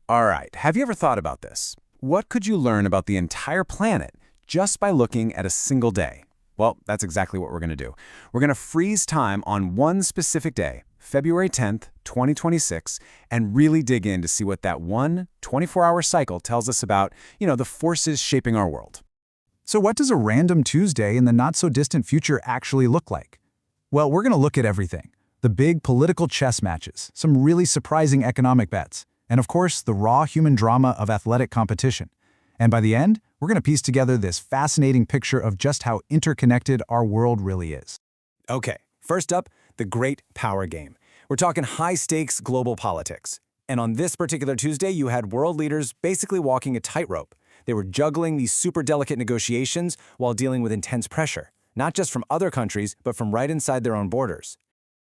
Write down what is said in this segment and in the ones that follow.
All right, have you ever thought about this? What could you learn about the entire planet just by looking at a single day? Well, that's exactly what we're going to do. We're going to freeze time on one specific day, February 10th, 2026, and really dig in to see what that one 24-hour cycle tells us about, the forces shaping our world. So what does a random Tuesday in the not-so-distant future actually look like? Well, we're going to look at everything. The big political chess matches, some really surprising economic bets, and of course, the raw human drama of athletic competition. And by the end, we're going to piece together this fascinating picture of just how interconnected our world really is. Okay, first up, the great power game. We're talking high-stakes global politics. And on this particular Tuesday, you had world leaders basically walking a tightrope. They were juggling these super delicate negotiations while dealing with intense pressure, not just from other countries, but from right inside their own borders.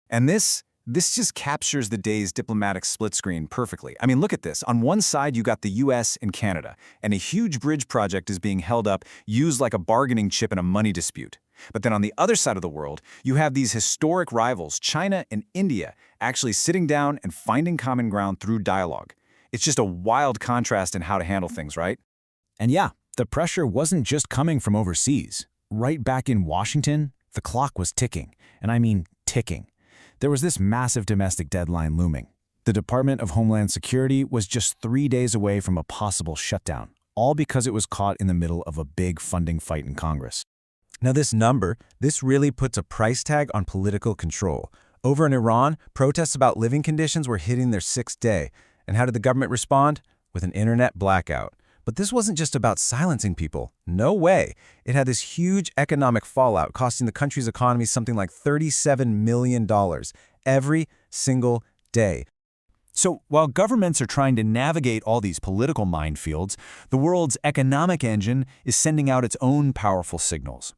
And this just captures the day's diplomatic split screen perfectly. I mean, look at this. On one side, you got the US and Canada, and a huge bridge project is being held up, used like a bargaining chip in a money dispute. But then on the other side of the world, you have these historic rivals, China and India, actually sitting down and finding common ground through dialogue. It's just a wild contrast in how to handle things, right? And yeah, the pressure wasn't just coming from overseas. Right back in Washington, the clock was ticking, and I mean ticking. There was this massive domestic deadline looming. The Department of Homeland Security was just 3 days away from a possible shutdown, all because it was caught in the middle of a big funding fight in Congress. Now this really puts a price tag on political control. Over in Iran, protests about living conditions were hitting their 6th day. And how did the government respond? With an internet blackout. But this wasn't just about silencing people. No way. It had this huge economic fallout, costing the country's economy something like $37 million every single day. So while governments are trying to navigate all these political minefields, the world's economic engine is sending out its own powerful signals.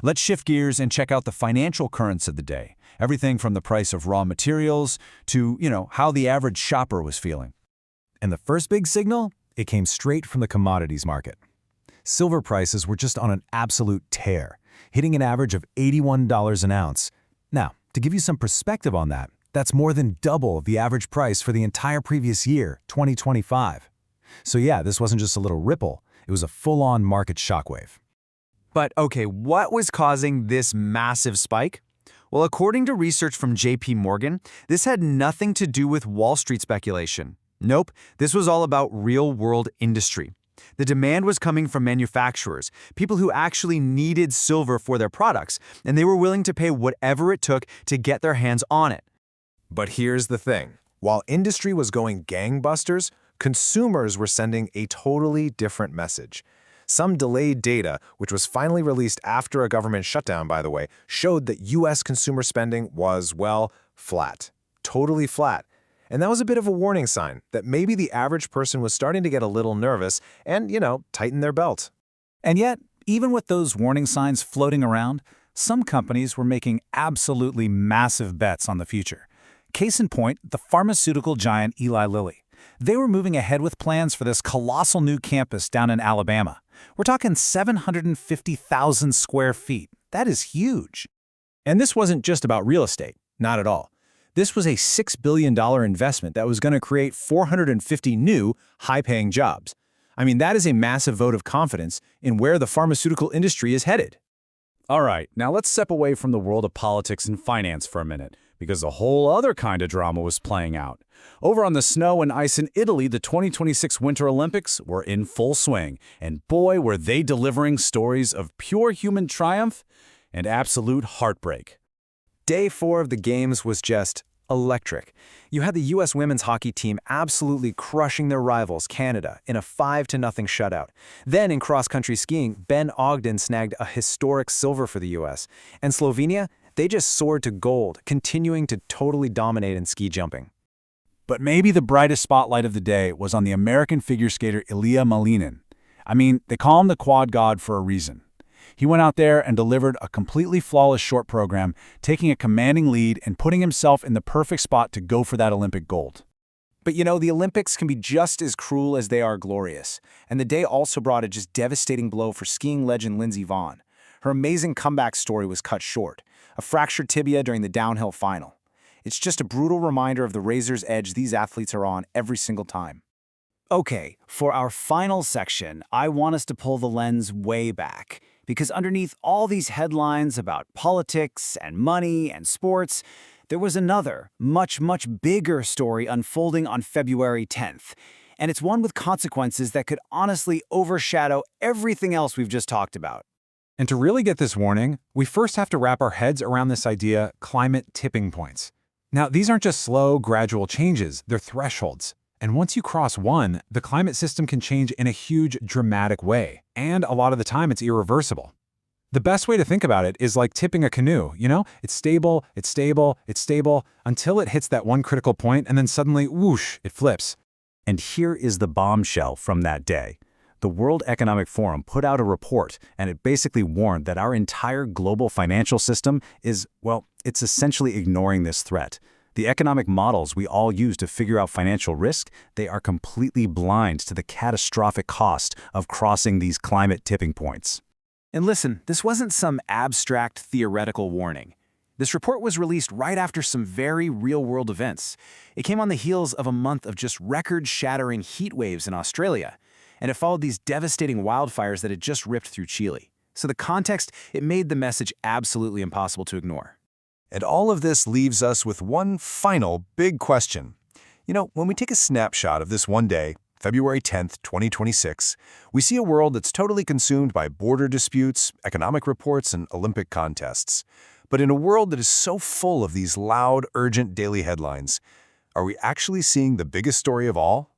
Let's shift gears and check out the financial currents of the day. Everything from the price of raw materials to, how the average shopper was feeling. And the first big signal? It came straight from the commodities market. Silver prices were just on an absolute tear, hitting an average of $81 an ounce. Now, to give you some perspective on that, that's more than double the average price for the entire previous year, 2025. So yeah, this wasn't just a little ripple, it was a full-on market shockwave. But okay, what was causing this massive spike? Well, according to research from JP Morgan, this had nothing to do with Wall Street speculation. Nope, this was all about real-world industry. The demand was coming from manufacturers, people who actually needed silver for their products, and they were willing to pay whatever it took to get their hands on it. But here's the thing. While industry was going gangbusters, consumers were sending a totally different message. Some delayed data, which was finally released after a government shutdown, by the way, showed that U.S. consumer spending was, well, flat. Totally flat. And that was a bit of a warning sign that maybe the average person was starting to get a little nervous and, tighten their belt. And yet, even with those warning signs floating around, some companies were making absolutely massive bets on the future. Case in point, the pharmaceutical giant Eli Lilly. They were moving ahead with plans for this colossal new campus down in Alabama. We're talking 750,000 square feet. That is huge. And this wasn't just about real estate. Not at all. This was a $6 billion investment that was going to create 450 new, high-paying jobs. I mean, that is a massive vote of confidence in where the pharmaceutical industry is headed. All right, now let's step away from the world of politics and finance for a minute, because a whole other kind of drama was playing out. Over on the snow and ice in Italy, the 2026 Winter Olympics were in full swing, and boy, were they delivering stories of pure human triumph and absolute heartbreak. Day 4 of the games was just electric. You had the U.S. women's hockey team absolutely crushing their rivals, Canada, in a 5-0 shutout. Then in cross-country skiing, Ben Ogden snagged a historic silver for the U.S. And Slovenia, they just soared to gold, continuing to totally dominate in ski jumping. But maybe the brightest spotlight of the day was on the American figure skater Ilya Malinin. I mean, they call him the quad god for a reason. He went out there and delivered a completely flawless short program, taking a commanding lead and putting himself in the perfect spot to go for that Olympic gold. But the Olympics can be just as cruel as they are glorious. And the day also brought a just devastating blow for skiing legend Lindsey Vonn. Her amazing comeback story was cut short, a fractured tibia during the downhill final. It's just a brutal reminder of the razor's edge these athletes are on every single time. Okay, for our final section, I want us to pull the lens way back. Because underneath all these headlines about politics and money and sports, there was another, much bigger story unfolding on February 10th. And it's one with consequences that could honestly overshadow everything else we've just talked about. And to really get this warning, we first have to wrap our heads around this idea, climate tipping points. Now, these aren't just slow, gradual changes, they're thresholds. And once you cross one, the climate system can change in a huge, dramatic way. And a lot of the time, it's irreversible. The best way to think about it is like tipping a canoe, you know? It's stable, it's stable, it's stable, until it hits that one critical point, and then suddenly, whoosh, it flips. And here is the bombshell from that day. The World Economic Forum put out a report, and it basically warned that our entire global financial system is, well, it's essentially ignoring this threat. The economic models we all use to figure out financial risk, they are completely blind to the catastrophic cost of crossing these climate tipping points. And listen, this wasn't some abstract theoretical warning. This report was released right after some very real-world events. It came on the heels of a month of just record-shattering heat waves in Australia, and it followed these devastating wildfires that had just ripped through Chile. So the context, it made the message absolutely impossible to ignore. And all of this leaves us with one final big question. You know, when we take a snapshot of this one day, February 10th, 2026, we see a world that's totally consumed by border disputes, economic reports, and Olympic contests. But in a world that is so full of these loud, urgent daily headlines, are we actually seeing the biggest story of all?